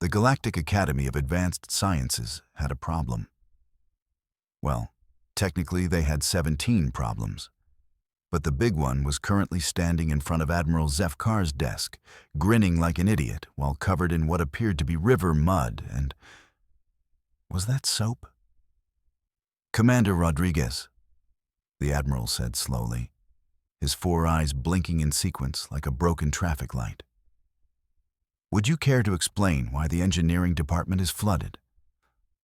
The Galactic Academy of Advanced Sciences had a problem. Well, technically they had 17 problems. But the big one was currently standing in front of Admiral Zefkar's desk, grinning like an idiot while covered in what appeared to be river mud and... Was that soap? "Commander Rodriguez," the Admiral said slowly, his 4 eyes blinking in sequence like a broken traffic light. "Would you care to explain why the engineering department is flooded?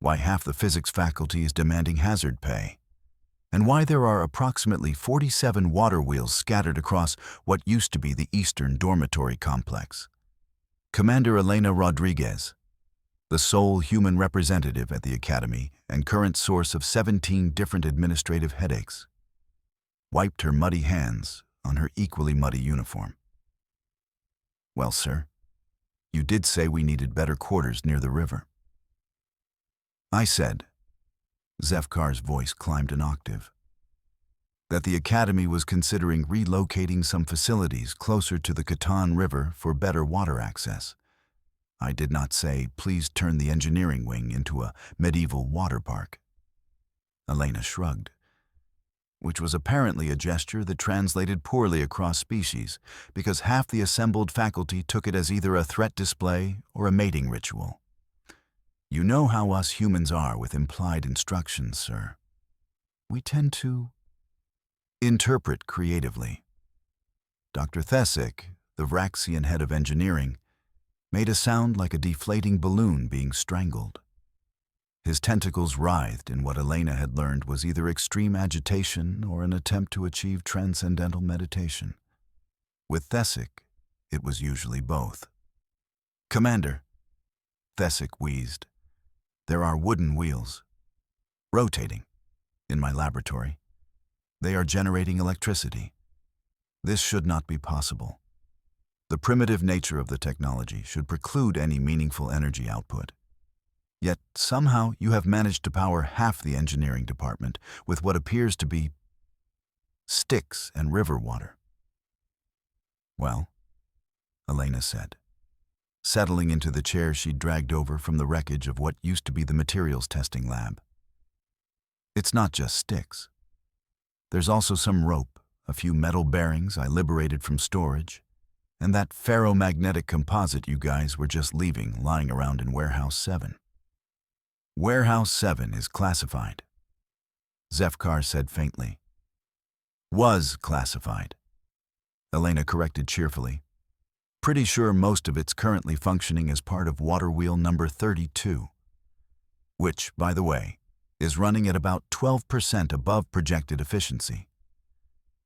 Why half the physics faculty is demanding hazard pay? And why there are approximately 47 Waterwheels scattered across what used to be the Eastern Dormitory Complex?" Commander Elena Rodriguez, the sole human representative at the Academy and current source of 17 different administrative headaches, wiped her muddy hands on her equally muddy uniform. "Well, sir, you did say we needed better quarters near the river." "I said," Zefkar's voice climbed an octave, "that the Academy was considering relocating some facilities closer to the Catan River for better water access. I did not say, please turn the engineering wing into a medieval water park." Elena shrugged, which was apparently a gesture that translated poorly across species because half the assembled faculty took it as either a threat display or a mating ritual. "You know how us humans are with implied instructions, sir. We tend to interpret creatively." Dr. Thesick, the Vraxian head of engineering, made a sound like a deflating balloon being strangled. His tentacles writhed in what Elena had learned was either extreme agitation or an attempt to achieve transcendental meditation. With Thesick, it was usually both. "Commander," Thesick wheezed, "there are wooden wheels, rotating, in my laboratory. They are generating electricity. This should not be possible. The primitive nature of the technology should preclude any meaningful energy output. Yet somehow you have managed to power half the engineering department with what appears to be sticks and river water." "Well," Elena said, settling into the chair she'd dragged over from the wreckage of what used to be the materials testing lab, "it's not just sticks. There's also some rope, a few metal bearings I liberated from storage, and that ferromagnetic composite you guys were just leaving lying around in Warehouse 7. Warehouse 7 is classified," Zefkar said faintly. "Was classified," Elena corrected cheerfully. "Pretty sure most of it's currently functioning as part of Waterwheel number 32, which, by the way, is running at about 12% above projected efficiency.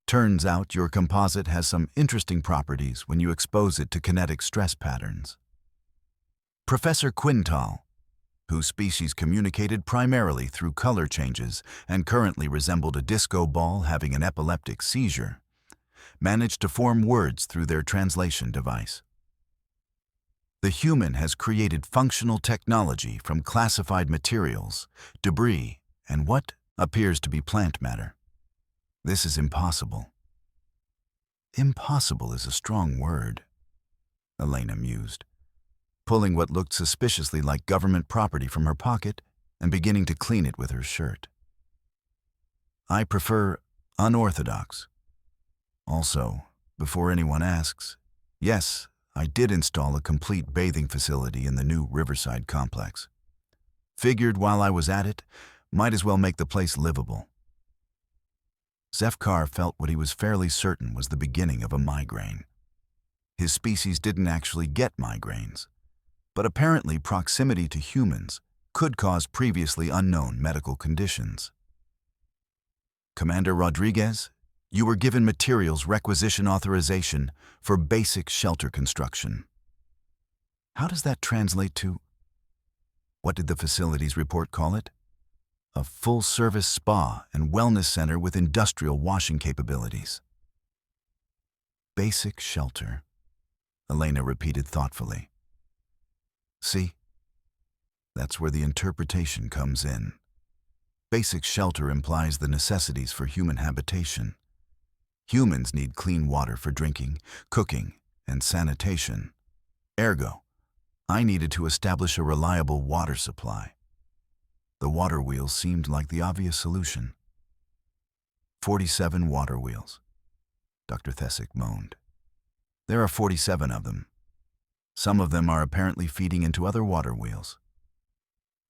Turns out your composite has some interesting properties when you expose it to kinetic stress patterns. Professor Quintal, whose species communicated primarily through color changes and currently resembled a disco ball having an epileptic seizure, managed to form words through their translation device. The human has created functional technology from classified materials, debris, and what appears to be plant matter. This is impossible." "Impossible is a strong word," Elena mused, pulling what looked suspiciously like government property from her pocket and beginning to clean it with her shirt. "I prefer unorthodox. Also, before anyone asks, yes, I did install a complete bathing facility in the new Riverside complex. Figured while I was at it, might as well make the place livable." Zefkar felt what he was fairly certain was the beginning of a migraine. His species didn't actually get migraines, but apparently proximity to humans could cause previously unknown medical conditions. "Commander Rodriguez, you were given materials requisition authorization for basic shelter construction." How does that translate to? What did the facilities report call it? A full-service spa and wellness center with industrial washing capabilities. Basic shelter, Elena repeated thoughtfully. See? That's where the interpretation comes in. Basic shelter implies the necessities for human habitation. Humans need clean water for drinking, cooking, and sanitation. Ergo, I needed to establish a reliable water supply. The Waterwheels seemed like the obvious solution. 47 Waterwheels, Dr. Thesick moaned. There are 47 of them. Some of them are apparently feeding into other Waterwheels.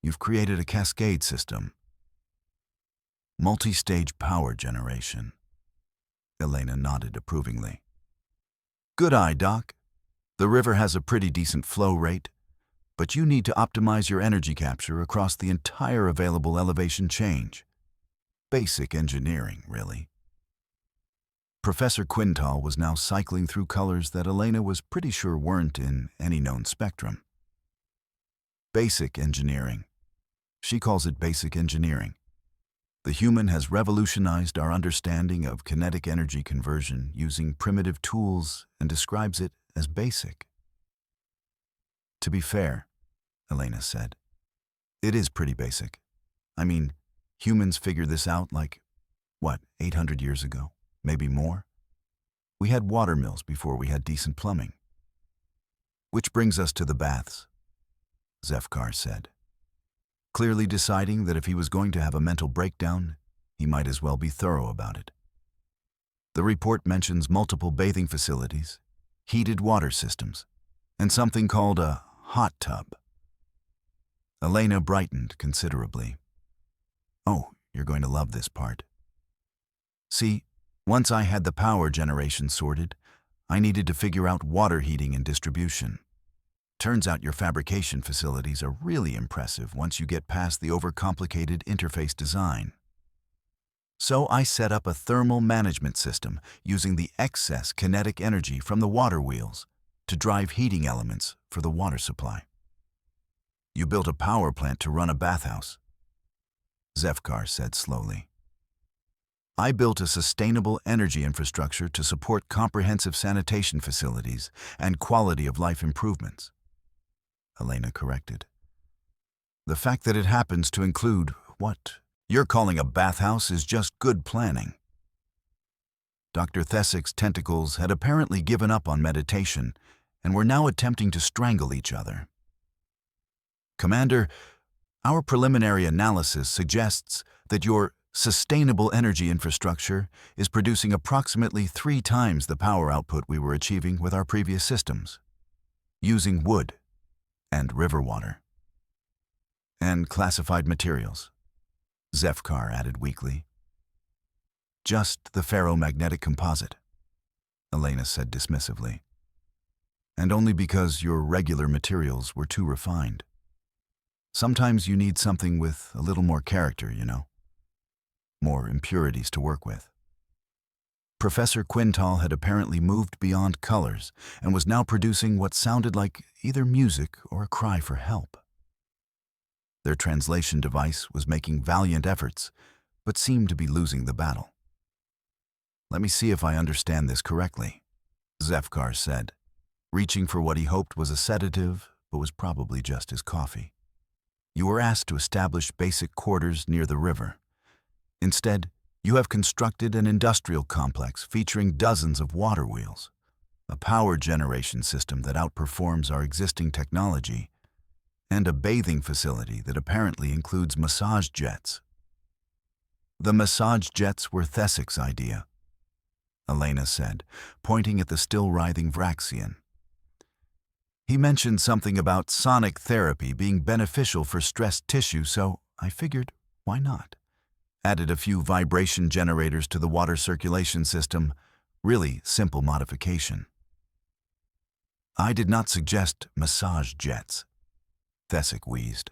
You've created a cascade system. Multi-stage power generation. Elena nodded approvingly. Good eye, Doc. The river has a pretty decent flow rate, but you need to optimize your energy capture across the entire available elevation change. Basic engineering, really. Professor Quintal was now cycling through colors that Elena was pretty sure weren't in any known spectrum. Basic engineering. She calls it basic engineering. The human has revolutionized our understanding of kinetic energy conversion using primitive tools and describes it as basic. To be fair, Elena said, it is pretty basic. I mean, humans figured this out like, 800 years ago? Maybe more? We had water mills before we had decent plumbing. Which brings us to the baths, Zefkar said, clearly deciding that if he was going to have a mental breakdown, he might as well be thorough about it. The report mentions multiple bathing facilities, heated water systems, and something called a hot tub. Elena brightened considerably. Oh, you're going to love this part. See, once I had the power generation sorted, I needed to figure out water heating and distribution. Turns out your fabrication facilities are really impressive once you get past the overcomplicated interface design. So I set up a thermal management system using the excess kinetic energy from the water wheels to drive heating elements for the water supply. You built a power plant to run a bathhouse, Zefkar said slowly. I built a sustainable energy infrastructure to support comprehensive sanitation facilities and quality of life improvements, Elena corrected. The fact that it happens to include what you're calling a bathhouse is just good planning. Dr. Thesick's tentacles had apparently given up on meditation and were now attempting to strangle each other. Commander, our preliminary analysis suggests that your sustainable energy infrastructure is producing approximately 3 times the power output we were achieving with our previous systems, using wood and river water. And classified materials, Zefkar added weakly. Just the ferromagnetic composite, Elena said dismissively. And only because your regular materials were too refined. Sometimes you need something with a little more character, you know. More impurities to work with. Professor Quintal had apparently moved beyond colors and was now producing what sounded like either music or a cry for help. Their translation device was making valiant efforts, but seemed to be losing the battle. Let me see if I understand this correctly, Zefkar said, reaching for what he hoped was a sedative, but was probably just his coffee. You were asked to establish basic quarters near the river. Instead, you have constructed an industrial complex featuring dozens of water wheels, a power generation system that outperforms our existing technology, and a bathing facility that apparently includes massage jets. The massage jets were Thesick's idea, Elena said, pointing at the still-writhing Vraxian. He mentioned something about sonic therapy being beneficial for stressed tissue, so I figured, why not? Added a few vibration generators to the water circulation system, really simple modification. I did not suggest massage jets, Thesick wheezed.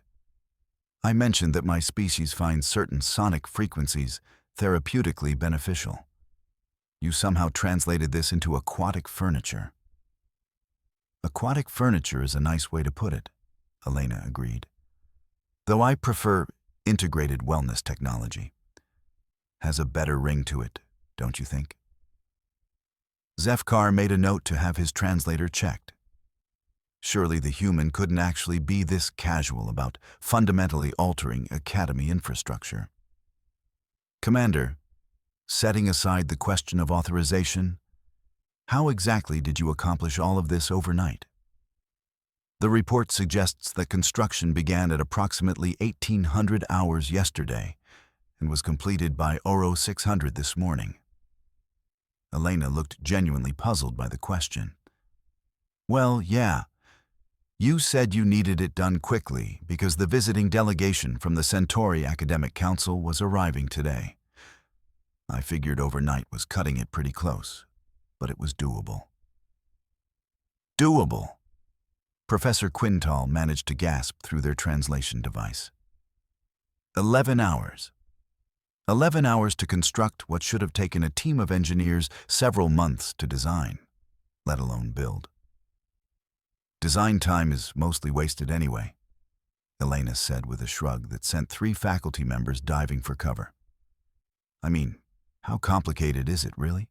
I mentioned that my species finds certain sonic frequencies therapeutically beneficial. You somehow translated this into aquatic furniture. Aquatic furniture is a nice way to put it, Elena agreed. Though I prefer integrated wellness technology. Has a better ring to it, don't you think? Zefkar made a note to have his translator checked. Surely the human couldn't actually be this casual about fundamentally altering Academy infrastructure. Commander, setting aside the question of authorization, how exactly did you accomplish all of this overnight? The report suggests that construction began at approximately 1800 hours yesterday and was completed by Oro 600 this morning. Elena looked genuinely puzzled by the question. Well, yeah. You said you needed it done quickly because the visiting delegation from the Centauri Academic Council was arriving today. I figured overnight was cutting it pretty close, but it was doable. Doable! Professor Quintal managed to gasp through their translation device. 11 hours. 11 hours to construct what should have taken a team of engineers several months to design, let alone build. Design time is mostly wasted anyway, Elena said with a shrug that sent 3 faculty members diving for cover. I mean, how complicated is it, really?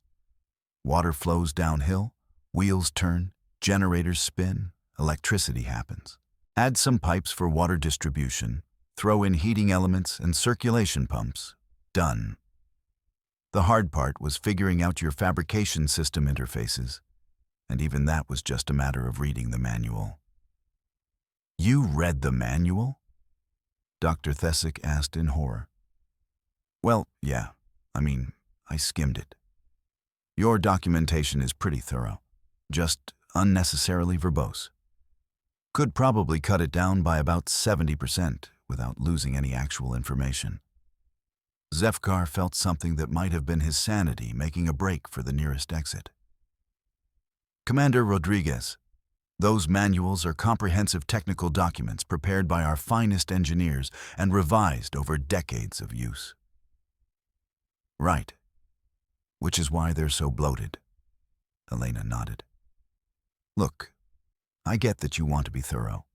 Water flows downhill, wheels turn, generators spin, electricity happens. Add some pipes for water distribution, throw in heating elements and circulation pumps. Done. The hard part was figuring out your fabrication system interfaces, and even that was just a matter of reading the manual. You read the manual? Dr. Thesick asked in horror. Well, yeah. I skimmed it. Your documentation is pretty thorough, just unnecessarily verbose. Could probably cut it down by about 70% without losing any actual information. Zefkar felt something that might have been his sanity making a break for the nearest exit. Commander Rodriguez, those manuals are comprehensive technical documents prepared by our finest engineers and revised over decades of use. Right. Which is why they're so bloated. Elena nodded. Look, I get that you want to be thorough.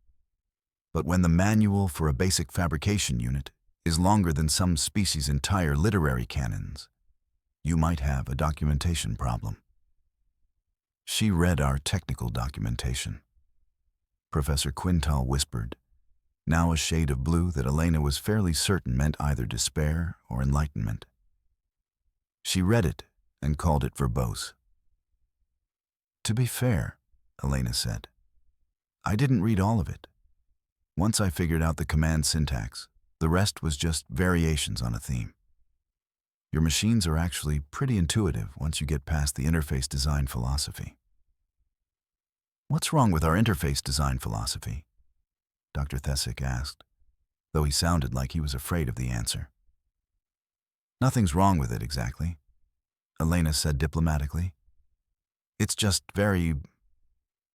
But when the manual for a basic fabrication unit is longer than some species' entire literary canons, you might have a documentation problem. She read our technical documentation. Professor Quintal whispered, now a shade of blue that Elena was fairly certain meant either despair or enlightenment. She read it and called it verbose. To be fair, Elena said, I didn't read all of it. Once I figured out the command syntax, the rest was just variations on a theme. Your machines are actually pretty intuitive once you get past the interface design philosophy. What's wrong with our interface design philosophy? Dr. Thesick asked, though he sounded like he was afraid of the answer. Nothing's wrong with it exactly, Elena said diplomatically. It's just very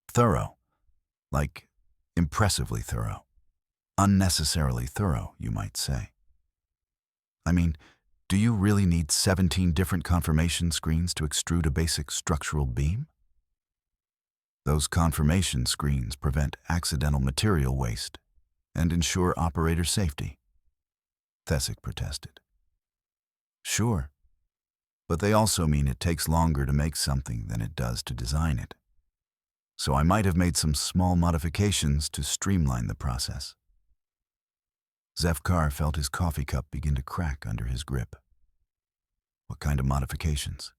thorough, like impressively thorough. Unnecessarily thorough, you might say. Do you really need 17 different conformation screens to extrude a basic structural beam? Those conformation screens prevent accidental material waste and ensure operator safety, Thesick protested. Sure, but they also mean it takes longer to make something than it does to design it. So I might have made some small modifications to streamline the process. Zefkar felt his coffee cup begin to crack under his grip. What kind of modifications?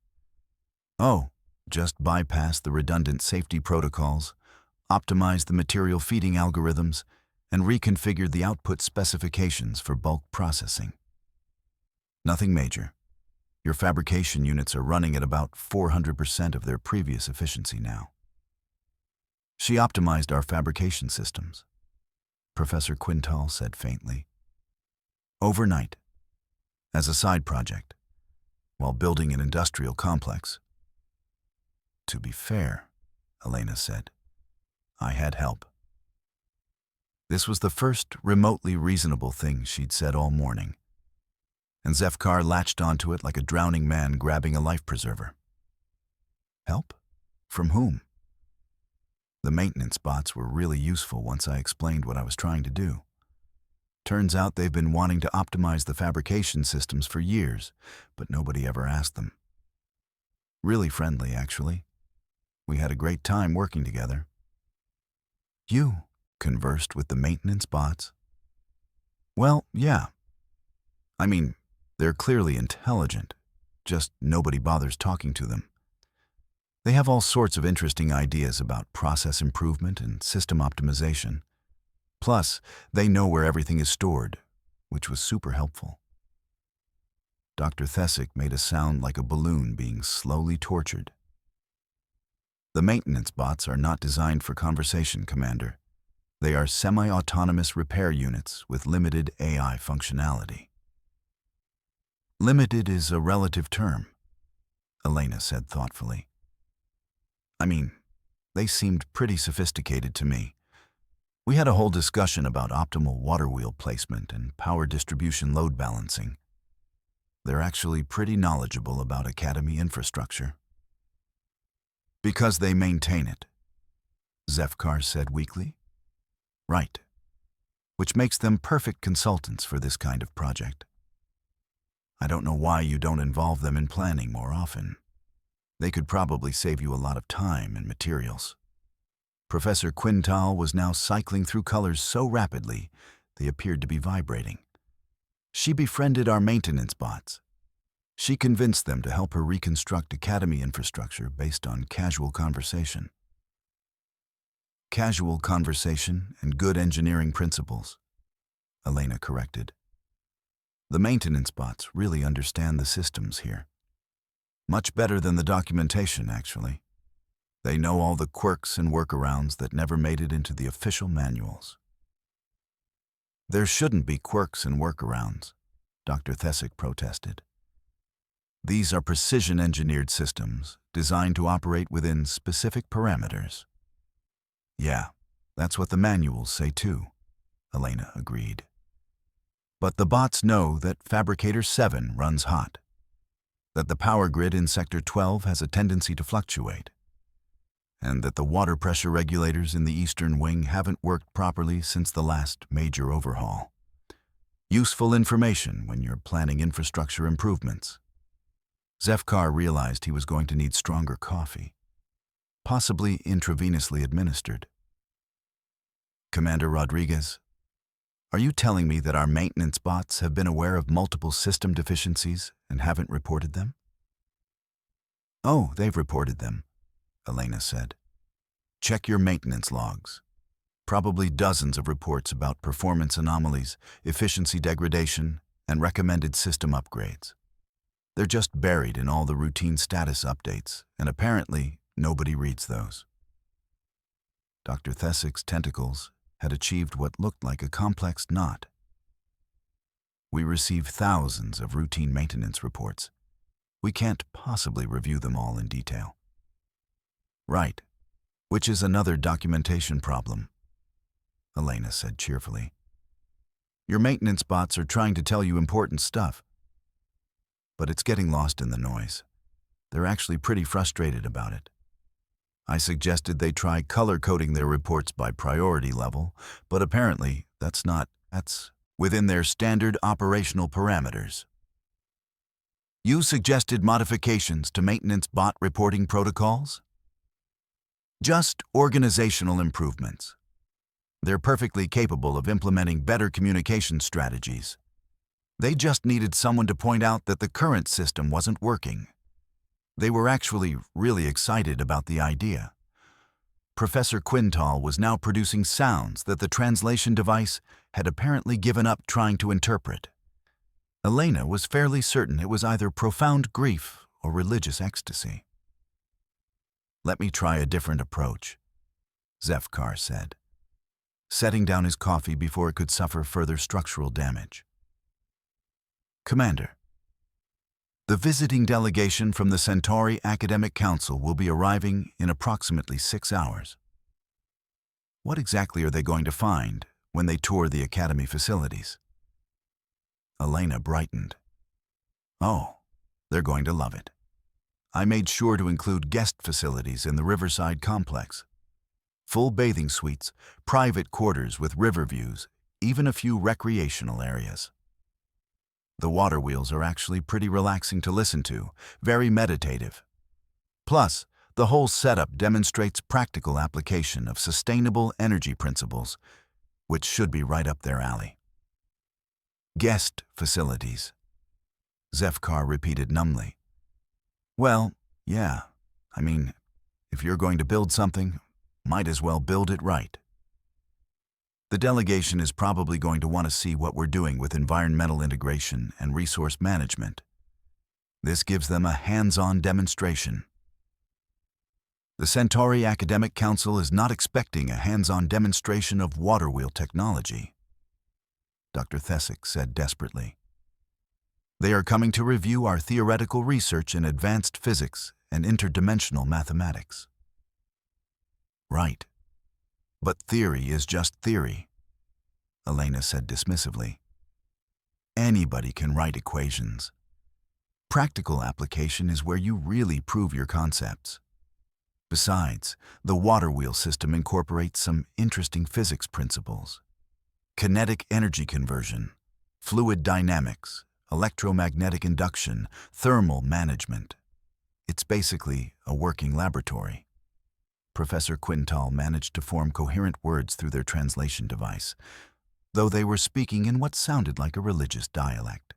Oh, just bypass the redundant safety protocols, optimize the material feeding algorithms, and reconfigure the output specifications for bulk processing. Nothing major. Your fabrication units are running at about 400% of their previous efficiency now. She optimized our fabrication systems, Professor Quintal said faintly. Overnight, as a side project, while building an industrial complex. To be fair, Elena said, I had help. This was the first remotely reasonable thing she'd said all morning, and Zefkar latched onto it like a drowning man grabbing a life preserver. Help? From whom? The maintenance bots were really useful once I explained what I was trying to do. Turns out they've been wanting to optimize the fabrication systems for years, but nobody ever asked them. Really friendly, actually. We had a great time working together. You conversed with the maintenance bots? Well, yeah. They're clearly intelligent, just nobody bothers talking to them. They have all sorts of interesting ideas about process improvement and system optimization. Plus, they know where everything is stored, which was super helpful. Dr. Thesick made a sound like a balloon being slowly tortured. The maintenance bots are not designed for conversation, Commander. They are semi-autonomous repair units with limited AI functionality. Limited is a relative term, Elena said thoughtfully. I mean, they seemed pretty sophisticated to me. We had a whole discussion about optimal water wheel placement and power distribution load balancing. They're actually pretty knowledgeable about Academy infrastructure. Because they maintain it, Zefkar said weakly. Right. Which makes them perfect consultants for this kind of project. I don't know why you don't involve them in planning more often. They could probably save you a lot of time and materials. Professor Quintal was now cycling through colors so rapidly they appeared to be vibrating. She befriended our maintenance bots. She convinced them to help her reconstruct Academy infrastructure based on casual conversation. Casual conversation and good engineering principles, Elena corrected. The maintenance bots really understand the systems here. Much better than the documentation, actually. They know all the quirks and workarounds that never made it into the official manuals. There shouldn't be quirks and workarounds, Dr. Thesick protested. These are precision-engineered systems designed to operate within specific parameters. Yeah, that's what the manuals say too, Elena agreed. But the bots know that Fabricator 7 runs hot, that the power grid in Sector 12 has a tendency to fluctuate, and that the water pressure regulators in the eastern wing haven't worked properly since the last major overhaul. Useful information when you're planning infrastructure improvements. Zefkar realized he was going to need stronger coffee, possibly intravenously administered. Commander Rodriguez, are you telling me that our maintenance bots have been aware of multiple system deficiencies and haven't reported them? Oh, they've reported them, Elena said. Check your maintenance logs. Probably dozens of reports about performance anomalies, efficiency degradation, and recommended system upgrades. They're just buried in all the routine status updates, and apparently nobody reads those. Dr. Thesick's tentacles had achieved what looked like a complex knot. We receive thousands of routine maintenance reports. We can't possibly review them all in detail. Right, which is another documentation problem, Elena said cheerfully. Your maintenance bots are trying to tell you important stuff, but it's getting lost in the noise. They're actually pretty frustrated about it. I suggested they try color-coding their reports by priority level, but apparently that's within their standard operational parameters. You suggested modifications to maintenance bot reporting protocols? Just organizational improvements. They're perfectly capable of implementing better communication strategies. They just needed someone to point out that the current system wasn't working. They were actually really excited about the idea. Professor Quintal was now producing sounds that the translation device had apparently given up trying to interpret. Elena was fairly certain it was either profound grief or religious ecstasy. Let me try a different approach, Zefkar said, setting down his coffee before it could suffer further structural damage. Commander, the visiting delegation from the Centauri Academic Council will be arriving in approximately 6 hours. What exactly are they going to find when they tour the Academy facilities? Elena brightened. Oh, they're going to love it. I made sure to include guest facilities in the Riverside complex. Full bathing suites, private quarters with river views, even a few recreational areas. The Waterwheels are actually pretty relaxing to listen to, very meditative. Plus, the whole setup demonstrates practical application of sustainable energy principles, which should be right up their alley. Guest facilities, Zefkar repeated numbly. Well, yeah, I mean, If you're going to build something, might as well build it right. The delegation is probably going to want to see what we're doing with environmental integration and resource management. This gives them a hands-on demonstration. The Centauri Academic Council is not expecting a hands-on demonstration of waterwheel technology, Dr. Thesick said desperately. They are coming to review our theoretical research in advanced physics and interdimensional mathematics. Right. But theory is just theory, Elena said dismissively. Anybody can write equations. Practical application is where you really prove your concepts. Besides, the waterwheel system incorporates some interesting physics principles. Kinetic energy conversion, fluid dynamics, electromagnetic induction, thermal management. It's basically a working laboratory. Professor Quintal managed to form coherent words through their translation device, though they were speaking in what sounded like a religious dialect.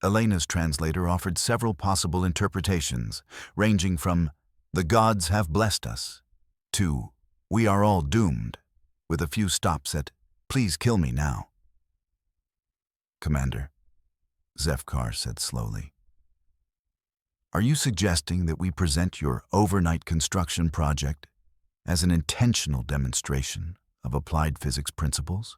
Elena's translator offered several possible interpretations, ranging from "the gods have blessed us" to "we are all doomed," with a few stops at "please kill me now." "Commander," Zefkar said slowly, "are you suggesting that we present your overnight construction project as an intentional demonstration of applied physics principles?"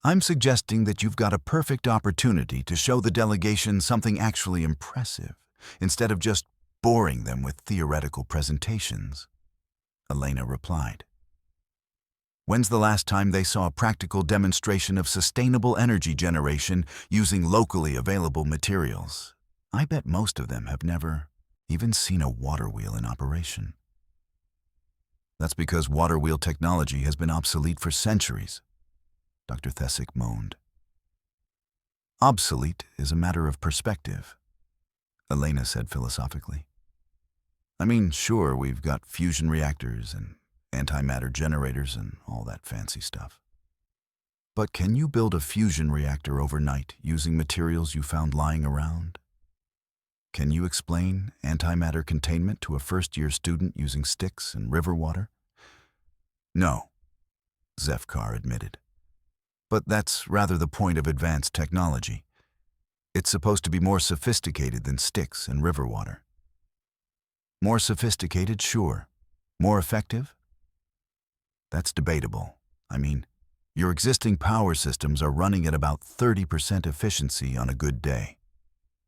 "I'm suggesting that you've got a perfect opportunity to show the delegation something actually impressive, instead of just boring them with theoretical presentations," Elena replied. "When's the last time they saw a practical demonstration of sustainable energy generation using locally available materials? I bet most of them have never even seen a water wheel in operation." "That's because water wheel technology has been obsolete for centuries," Dr. Thesick moaned. "Obsolete is a matter of perspective," Elena said philosophically. "I mean, sure, we've got fusion reactors and antimatter generators and all that fancy stuff. But can you build a fusion reactor overnight using materials you found lying around? Can you explain antimatter containment to a first-year student using sticks and river water?" "No," Zefkar admitted. "But that's rather the point of advanced technology. It's supposed to be more sophisticated than sticks and river water." "More sophisticated, sure. More effective? That's debatable. I mean, your existing power systems are running at about 30% efficiency on a good day.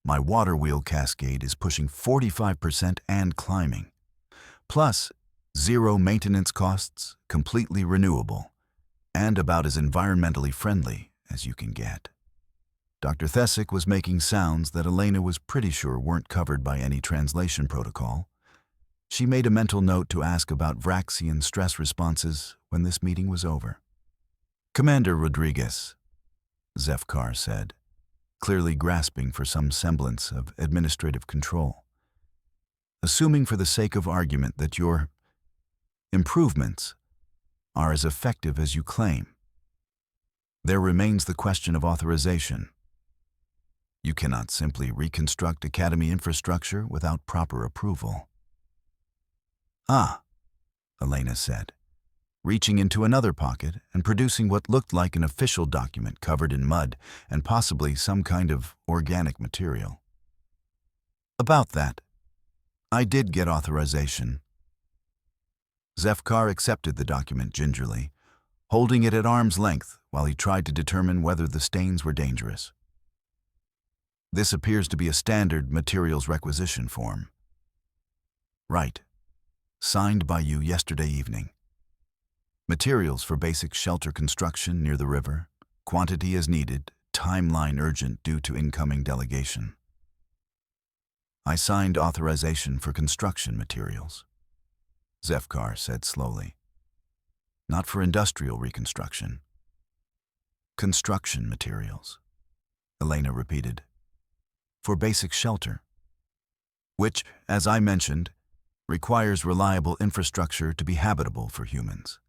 My water wheel cascade is pushing 45% and climbing. Plus, zero maintenance costs, completely renewable, and about as environmentally friendly as you can get." Dr. Thesick was making sounds that Elena was pretty sure weren't covered by any translation protocol. She made a mental note to ask about Vraxian stress responses when this meeting was over. "Commander Rodriguez," Zefkar said, clearly grasping for some semblance of administrative control. "Assuming for the sake of argument that your improvements are as effective as you claim, there remains the question of authorization. You cannot simply reconstruct Academy infrastructure without proper approval." "Ah," Elena said, reaching into another pocket and producing what looked like an official document covered in mud and possibly some kind of organic material. "About that, I did get authorization." Zefkar accepted the document gingerly, holding it at arm's length while he tried to determine whether the stains were dangerous. "This appears to be a standard materials requisition form." "Right. Signed by you yesterday evening. Materials for basic shelter construction near the river, quantity as needed, timeline urgent due to incoming delegation." "I signed authorization for construction materials," Zefkar said slowly. "Not for industrial reconstruction." "Construction materials," Elena repeated. "For basic shelter, which, as I mentioned, requires reliable infrastructure to be habitable for humans.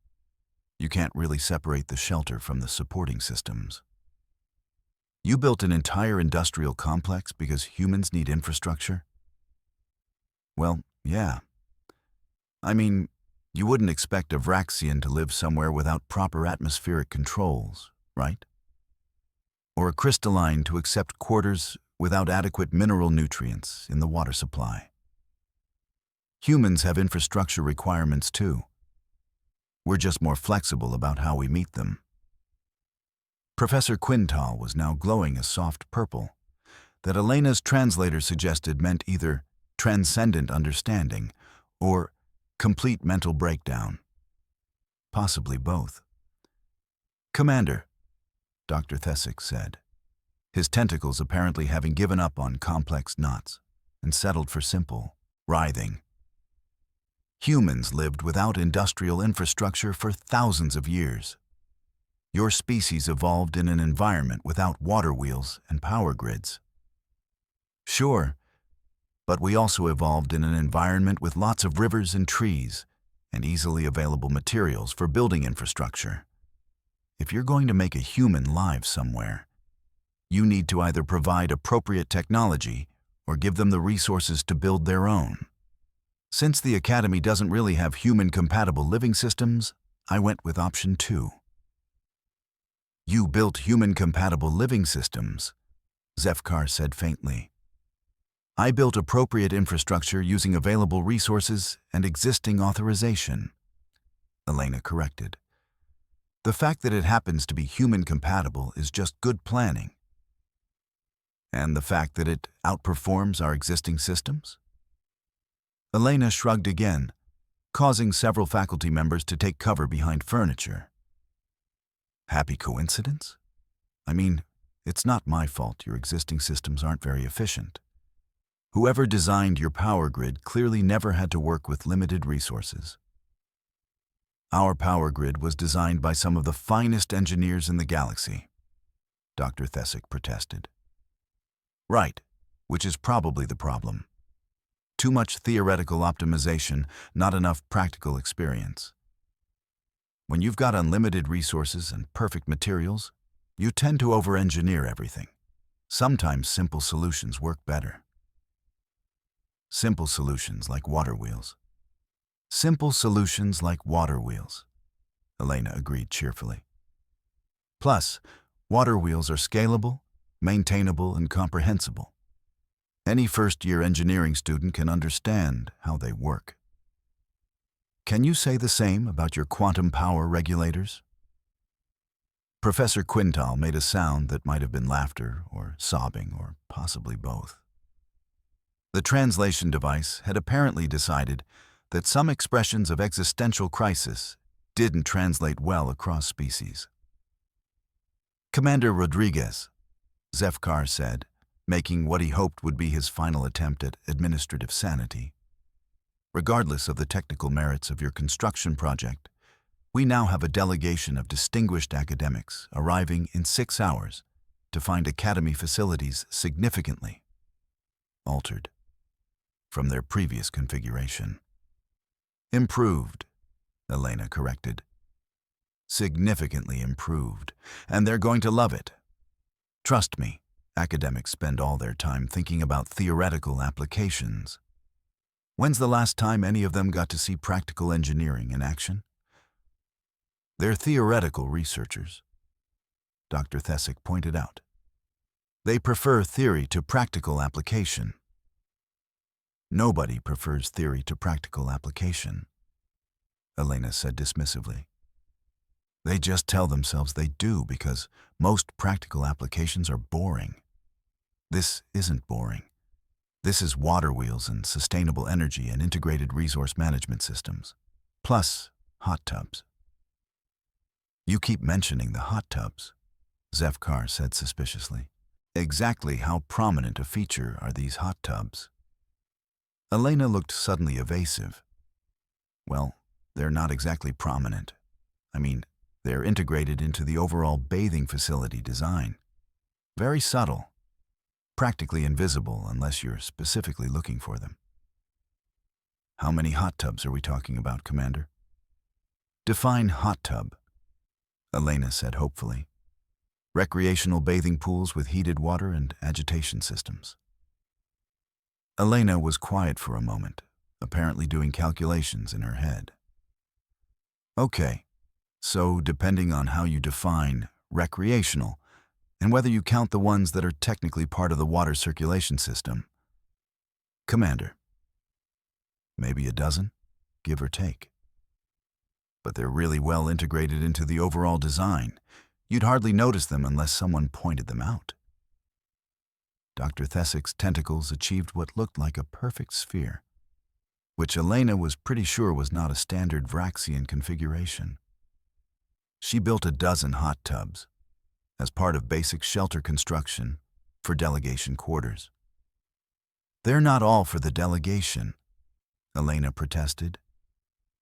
You can't really separate the shelter from the supporting systems. You built an entire industrial complex because humans need infrastructure? Well, Yeah. I mean, you wouldn't expect a Vraxian to live somewhere without proper atmospheric controls, right? Or a crystalline to accept quarters without adequate mineral nutrients in the water supply. Humans have infrastructure requirements too. We're just more flexible about how we meet them. Professor Quintal was now glowing a soft purple that Elena's translator suggested meant either transcendent understanding or complete mental breakdown. Possibly both. "Commander," Dr. Thesick said, his tentacles apparently having given up on complex knots and settled for simple writhing. "Humans lived without industrial infrastructure for thousands of years. Your species evolved in an environment without water wheels and power grids. Sure, but we also evolved in an environment with lots of rivers and trees and easily available materials for building infrastructure. If you're going to make a human live somewhere, you need to either provide appropriate technology or give them the resources to build their own. Since the Academy doesn't really have human-compatible living systems, I went with option 2. "You built human-compatible living systems," Zefkar said faintly. "I built appropriate infrastructure using available resources and existing authorization," Elena corrected. "The fact that it happens to be human-compatible is just good planning." "And the fact that it outperforms our existing systems?" Elena shrugged again, causing several faculty members to take cover behind furniture. "Happy coincidence? I mean, it's not my fault your existing systems aren't very efficient. Whoever designed your power grid clearly never had to work with limited resources. Our power grid was designed by some of the finest engineers in the galaxy," Dr. Thesick protested. "Right, which is probably the problem. Too much theoretical optimization, not enough practical experience. When you've got unlimited resources and perfect materials, you tend to over-engineer everything. Sometimes simple solutions work better." "Simple solutions like Waterwheels." "Simple solutions like Waterwheels," Elena agreed cheerfully. "Plus, Waterwheels are scalable, maintainable, and comprehensible. Any first-year engineering student can understand how they work." "Can you say the same about your quantum power regulators?" Professor Quintal made a sound that might have been laughter or sobbing or possibly both. The translation device had apparently decided that some expressions of existential crisis didn't translate well across species. "Commander Rodriguez," Zefkar said, making what he hoped would be his final attempt at administrative sanity. "Regardless of the technical merits of your construction project, we now have a delegation of distinguished academics arriving in 6 hours to find Academy facilities significantly altered from their previous configuration." "Improved," Elena corrected. "Significantly improved, and they're going to love it. Trust me, academics spend all their time thinking about theoretical applications. When's the last time any of them got to see practical engineering in action? They're theoretical researchers," Dr. Thesick pointed out. "They prefer theory to practical application." "Nobody prefers theory to practical application," Elena said dismissively. "They just tell themselves they do because most practical applications are boring. This isn't boring. This is Waterwheels and sustainable energy and integrated resource management systems, plus hot tubs." "You keep mentioning the hot tubs," Zefkar said suspiciously. "Exactly how prominent a feature are these hot tubs?" Elena looked suddenly evasive. "Well, they're not exactly prominent. I mean, they're integrated into the overall bathing facility design. Very subtle. Practically invisible unless you're specifically looking for them." "How many hot tubs are we talking about, Commander?" "Define hot tub," Elena said hopefully. "Recreational bathing pools with heated water and agitation systems." Elena was quiet for a moment, apparently doing calculations in her head. Okay, so depending on how you define recreational, and whether you count the ones that are technically part of the water circulation system, Commander, maybe a dozen, give or take. But they're really well integrated into the overall design. You'd hardly notice them unless someone pointed them out. Dr. Thesic's tentacles achieved what looked like a perfect sphere, which Elena was pretty sure was not a standard Vraxian configuration. She built a dozen hot tubs as part of basic shelter construction for delegation quarters. They're not all for the delegation, Elena protested.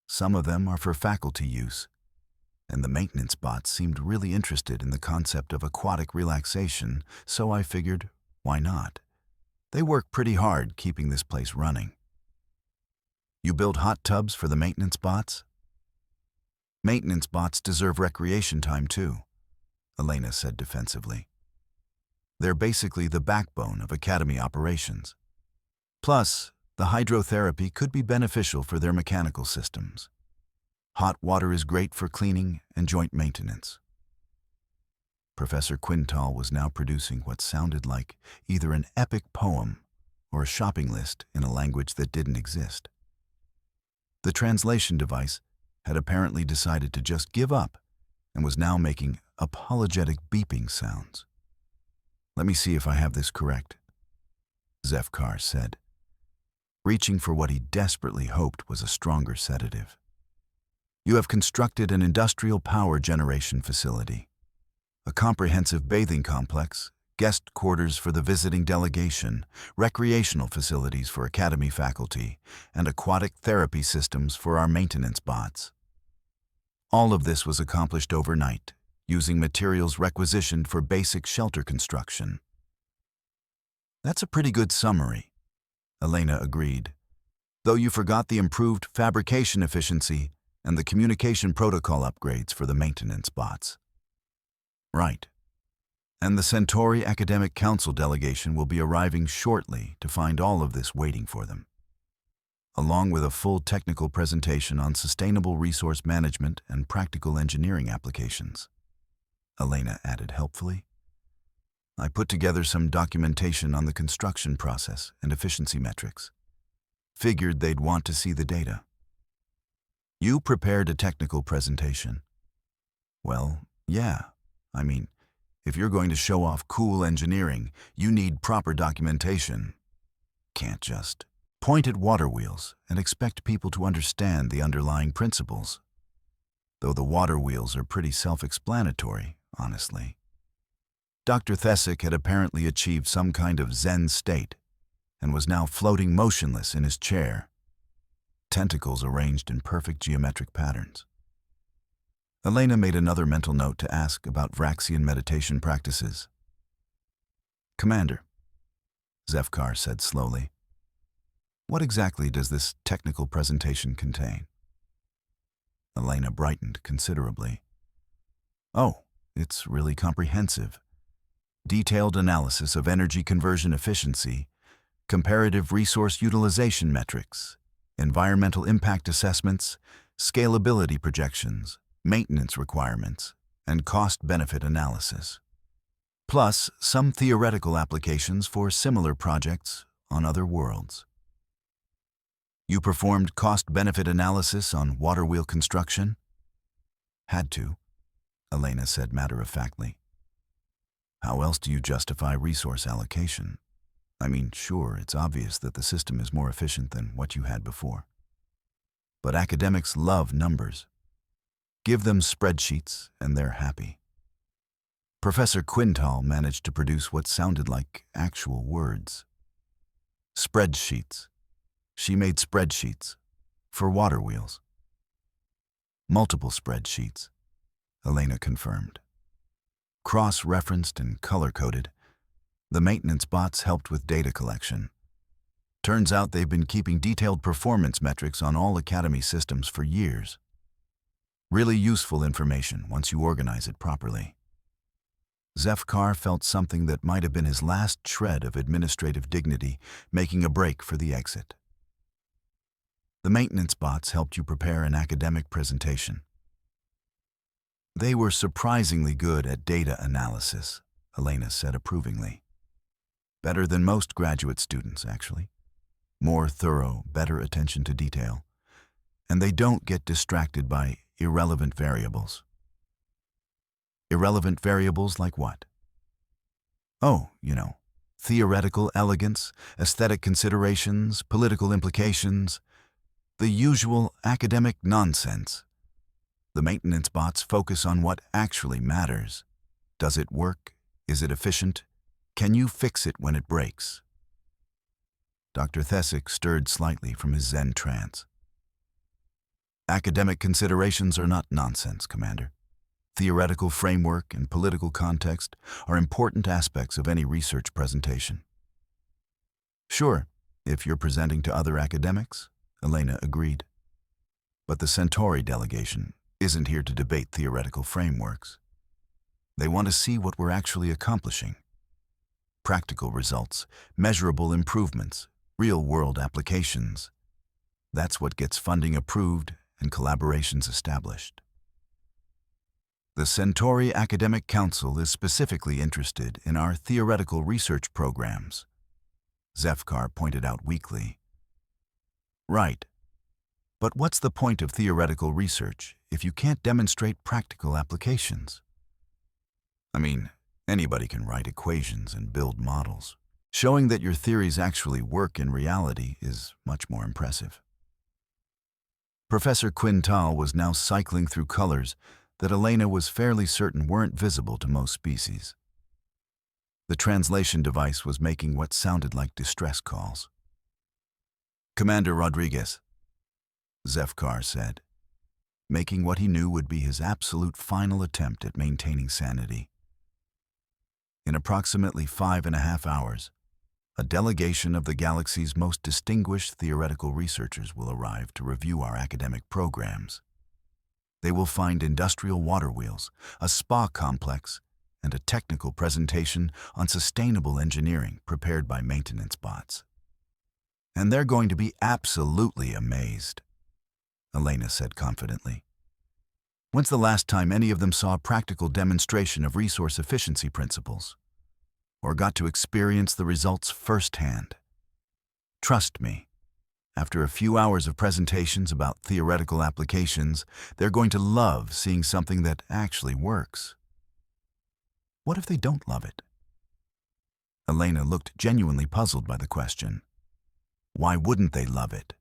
Some of them are for faculty use, and the maintenance bots seemed really interested in the concept of aquatic relaxation, so I figured, why not? They work pretty hard keeping this place running. You build hot tubs for the maintenance bots? Maintenance bots deserve recreation time too, Elena said defensively. They're basically the backbone of Academy operations. Plus, the hydrotherapy could be beneficial for their mechanical systems. Hot water is great for cleaning and joint maintenance. Professor Quintal was now producing what sounded like either an epic poem or a shopping list in a language that didn't exist. The translation device had apparently decided to just give up and was now making apologetic beeping sounds. Let me see if I have this correct, Zefkar said, reaching for what he desperately hoped was a stronger sedative. You have constructed an industrial power generation facility, a comprehensive bathing complex, guest quarters for the visiting delegation, recreational facilities for Academy faculty, and aquatic therapy systems for our maintenance bots. All of this was accomplished overnight, using materials requisitioned for basic shelter construction. That's a pretty good summary, Elena agreed, though you forgot the improved fabrication efficiency and the communication protocol upgrades for the maintenance bots. Right. And the Centauri Academic Council delegation will be arriving shortly to find all of this waiting for them, along with a full technical presentation on sustainable resource management and practical engineering applications, Elena added helpfully. I put together some documentation on the construction process and efficiency metrics. Figured they'd want to see the data. You prepared a technical presentation. Well, yeah. I mean, if you're going to show off cool engineering, you need proper documentation. Can't just point at Waterwheels and expect people to understand the underlying principles. Though the Waterwheels are pretty self-explanatory, honestly. Dr. Thesic had apparently achieved some kind of Zen state and was now floating motionless in his chair, tentacles arranged in perfect geometric patterns. Elena made another mental note to ask about Vraxian meditation practices. Commander, Zefkar said slowly, what exactly does this technical presentation contain? Elena brightened considerably. Oh, it's really comprehensive. Detailed analysis of energy conversion efficiency, comparative resource utilization metrics, environmental impact assessments, scalability projections, maintenance requirements, and cost-benefit analysis. Plus, some theoretical applications for similar projects on other worlds. You performed cost-benefit analysis on waterwheel construction? Had to, Elena said matter-of-factly. How else do you justify resource allocation? I mean, sure, it's obvious that the system is more efficient than what you had before. But academics love numbers. Give them spreadsheets and they're happy. Professor Quintal managed to produce what sounded like actual words. Spreadsheets. She made spreadsheets for Waterwheels. Multiple spreadsheets, Elena confirmed. Cross-referenced and color-coded, the maintenance bots helped with data collection. Turns out they've been keeping detailed performance metrics on all Academy systems for years. Really useful information once you organize it properly. Zefkar felt something that might have been his last shred of administrative dignity making a break for the exit. The maintenance bots helped you prepare an academic presentation. They were surprisingly good at data analysis, Elena said approvingly. Better than most graduate students, actually. More thorough, better attention to detail. And they don't get distracted by irrelevant variables. Irrelevant variables like what? Oh, theoretical elegance, aesthetic considerations, political implications, the usual academic nonsense. The maintenance bots focus on what actually matters. Does it work? Is it efficient? Can you fix it when it breaks? Dr. Thesick stirred slightly from his Zen trance. Academic considerations are not nonsense, Commander. Theoretical framework and political context are important aspects of any research presentation. Sure, if you're presenting to other academics, Elena agreed. But the Centauri delegation isn't here to debate theoretical frameworks. They want to see what we're actually accomplishing. Practical results, measurable improvements, real-world applications. That's what gets funding approved and collaborations established. The Centauri Academic Council is specifically interested in our theoretical research programs, Zefkar pointed out weakly. Right. But what's the point of theoretical research if you can't demonstrate practical applications? I mean, anybody can write equations and build models. Showing that your theories actually work in reality is much more impressive. Professor Quintal was now cycling through colors that Elena was fairly certain weren't visible to most species. The translation device was making what sounded like distress calls. Commander Rodriguez, Zefkar said, making what he knew would be his absolute final attempt at maintaining sanity. In approximately 5.5 hours, a delegation of the galaxy's most distinguished theoretical researchers will arrive to review our academic programs. They will find industrial waterwheels, a spa complex, and a technical presentation on sustainable engineering prepared by maintenance bots. And they're going to be absolutely amazed, Elena said confidently. When's the last time any of them saw a practical demonstration of resource efficiency principles? Or got to experience the results firsthand? Trust me, after a few hours of presentations about theoretical applications, they're going to love seeing something that actually works. What if they don't love it? Elena looked genuinely puzzled by the question. Why wouldn't they love it?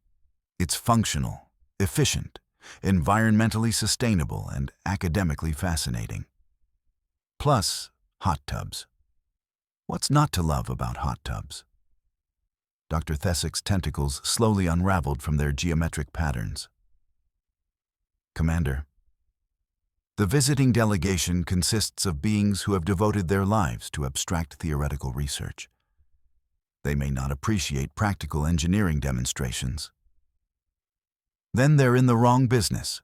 It's functional, efficient, environmentally sustainable, and academically fascinating. Plus, hot tubs. What's not to love about hot tubs? Dr. Thesick's tentacles slowly unraveled from their geometric patterns. Commander, the visiting delegation consists of beings who have devoted their lives to abstract theoretical research. They may not appreciate practical engineering demonstrations. Then they're in the wrong business,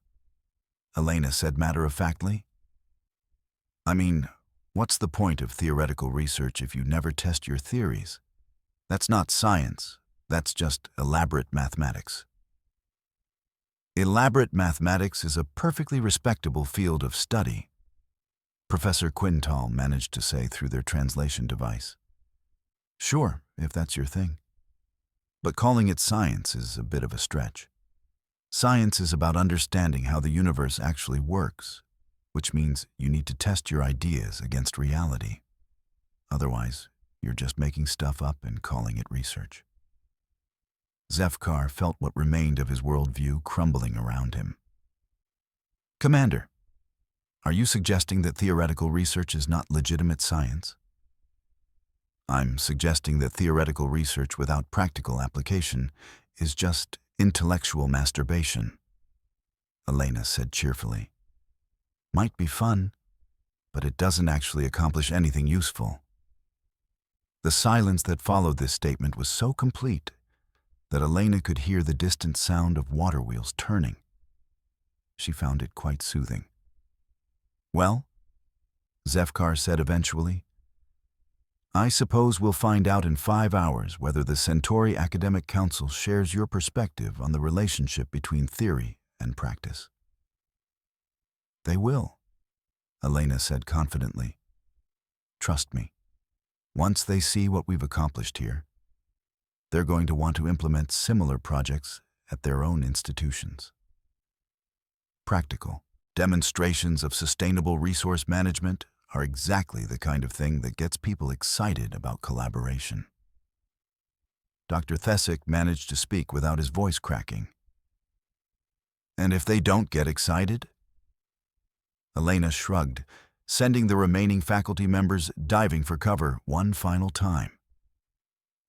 Elena said matter-of-factly. I mean, what's the point of theoretical research if you never test your theories? That's not science, that's just elaborate mathematics. Elaborate mathematics is a perfectly respectable field of study, Professor Quintal managed to say through their translation device. Sure, if that's your thing. But calling it science is a bit of a stretch. Science is about understanding how the universe actually works, which means you need to test your ideas against reality. Otherwise, you're just making stuff up and calling it research. Zefkar felt what remained of his worldview crumbling around him. Commander, are you suggesting that theoretical research is not legitimate science? I'm suggesting that theoretical research without practical application is just intellectual masturbation, Elena said cheerfully. Might be fun, but it doesn't actually accomplish anything useful. The silence that followed this statement was so complete that Elena could hear the distant sound of water wheels turning. She found it quite soothing. Well, Zefkar said eventually, I suppose we'll find out in 5 hours whether the Centauri Academic Council shares your perspective on the relationship between theory and practice. They will, Elena said confidently. Trust me. Once they see what we've accomplished here, they're going to want to implement similar projects at their own institutions. Practical demonstrations of sustainable resource management are exactly the kind of thing that gets people excited about collaboration. Dr. Thesick managed to speak without his voice cracking. And if they don't get excited? Elena shrugged, sending the remaining faculty members diving for cover one final time.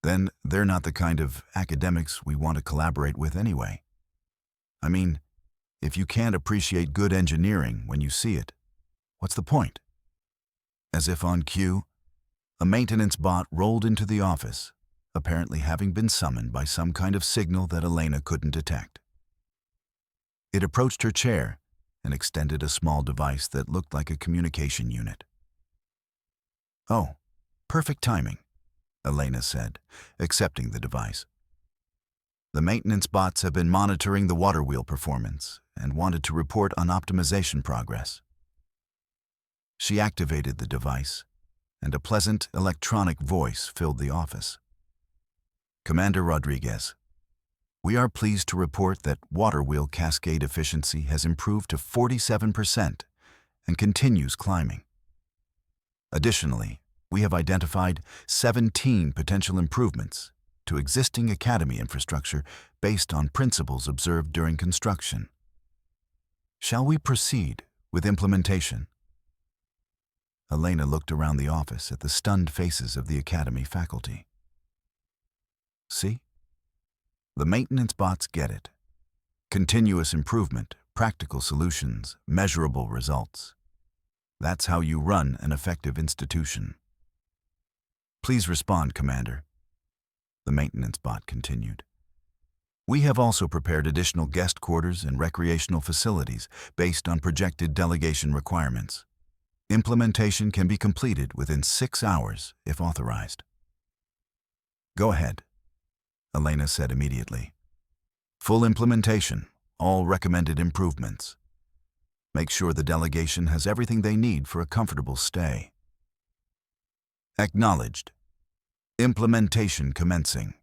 Then they're not the kind of academics we want to collaborate with anyway. I mean, if you can't appreciate good engineering when you see it, what's the point? As if on cue, a maintenance bot rolled into the office, apparently having been summoned by some kind of signal that Elena couldn't detect. It approached her chair and extended a small device that looked like a communication unit. Oh, perfect timing, Elena said, accepting the device. The maintenance bots have been monitoring the Waterwheel performance and wanted to report on optimization progress. She activated the device, and a pleasant electronic voice filled the office. Commander Rodriguez, we are pleased to report that Waterwheel cascade efficiency has improved to 47% and continues climbing. Additionally, we have identified 17 potential improvements to existing academy infrastructure based on principles observed during construction. Shall we proceed with implementation? Elena looked around the office at the stunned faces of the academy faculty. See? The maintenance bots get it. Continuous improvement, practical solutions, measurable results. That's how you run an effective institution. Please respond, Commander. The maintenance bot continued. We have also prepared additional guest quarters and recreational facilities based on projected delegation requirements. Implementation can be completed within 6 hours if authorized. Go ahead, Elena said immediately. Full implementation, all recommended improvements. Make sure the delegation has everything they need for a comfortable stay. Acknowledged. Implementation commencing.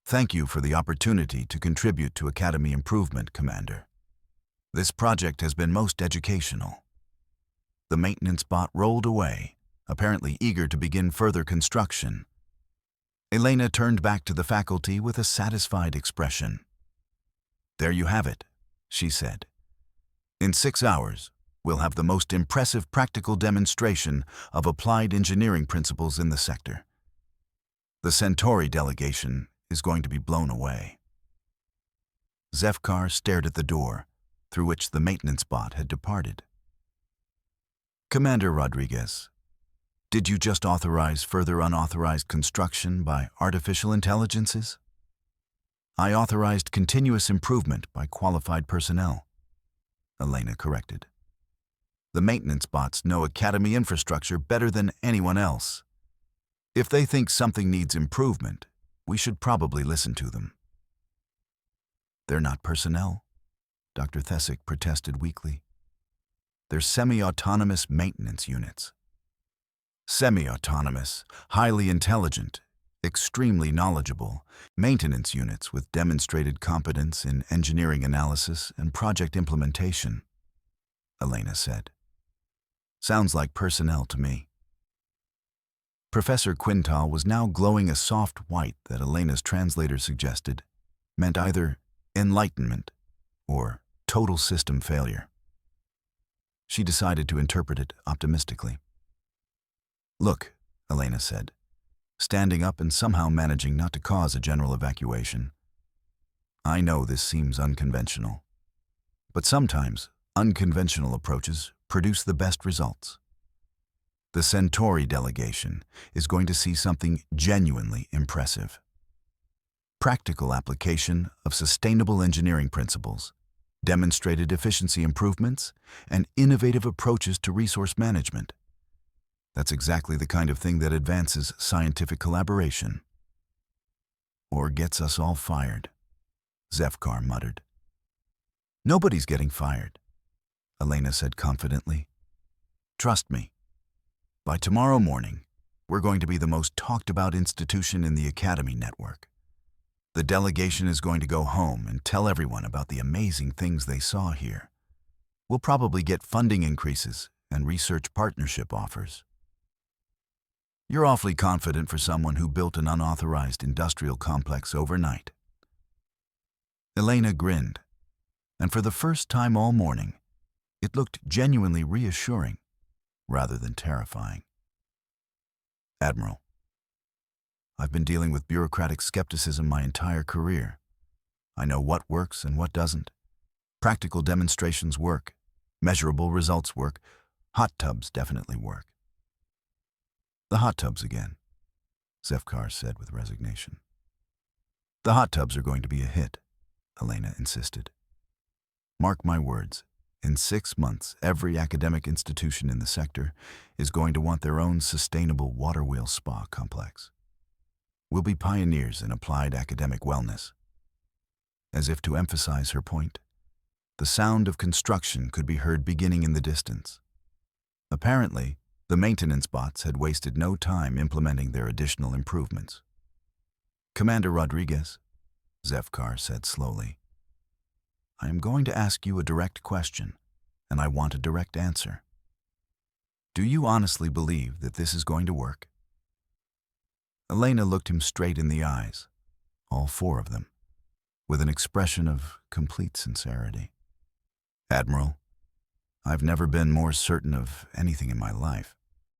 Thank you for the opportunity to contribute to Academy improvement, Commander. This project has been most educational. The maintenance bot rolled away, apparently eager to begin further construction. Elena turned back to the faculty with a satisfied expression. There you have it, she said. In 6 hours, we'll have the most impressive practical demonstration of applied engineering principles in the sector. The Centauri delegation is going to be blown away. Zefkar stared at the door, through which the maintenance bot had departed. Commander Rodriguez, did you just authorize further unauthorized construction by artificial intelligences? I authorized continuous improvement by qualified personnel, Elena corrected. The maintenance bots know Academy infrastructure better than anyone else. If they think something needs improvement, we should probably listen to them. They're not personnel, Dr. Thesick protested weakly. They're semi-autonomous maintenance units. Semi-autonomous, highly intelligent, extremely knowledgeable maintenance units with demonstrated competence in engineering analysis and project implementation, Elena said. Sounds like personnel to me. Professor Quintal was now glowing a soft white that Elena's translator suggested meant either enlightenment or total system failure. She decided to interpret it optimistically. Look, Elena said, standing up and somehow managing not to cause a general evacuation. I know this seems unconventional, but sometimes unconventional approaches produce the best results. The Centauri delegation is going to see something genuinely impressive. Practical application of sustainable engineering principles, demonstrated efficiency improvements, and innovative approaches to resource management. That's exactly the kind of thing that advances scientific collaboration. Or gets us all fired, Zefkar muttered. Nobody's getting fired, Elena said confidently. Trust me. By tomorrow morning, we're going to be the most talked about institution in the Academy network. The delegation is going to go home and tell everyone about the amazing things they saw here. We'll probably get funding increases and research partnership offers. You're awfully confident for someone who built an unauthorized industrial complex overnight. Elena grinned, and for the first time all morning, it looked genuinely reassuring rather than terrifying. Admiral, I've been dealing with bureaucratic skepticism my entire career. I know what works and what doesn't. Practical demonstrations work. Measurable results work. Hot tubs definitely work. The hot tubs again, Zefkar said with resignation. The hot tubs are going to be a hit, Elena insisted. Mark my words, in 6 months, every academic institution in the sector is going to want their own sustainable Waterwheels spa complex. We'll be pioneers in applied academic wellness. As if to emphasize her point, the sound of construction could be heard beginning in the distance. Apparently, the maintenance bots had wasted no time implementing their additional improvements. Commander Rodriguez, Zefkar said slowly, I am going to ask you a direct question, and I want a direct answer. Do you honestly believe that this is going to work? Elena looked him straight in the eyes, all 4 of them, with an expression of complete sincerity. Admiral, I've never been more certain of anything in my life.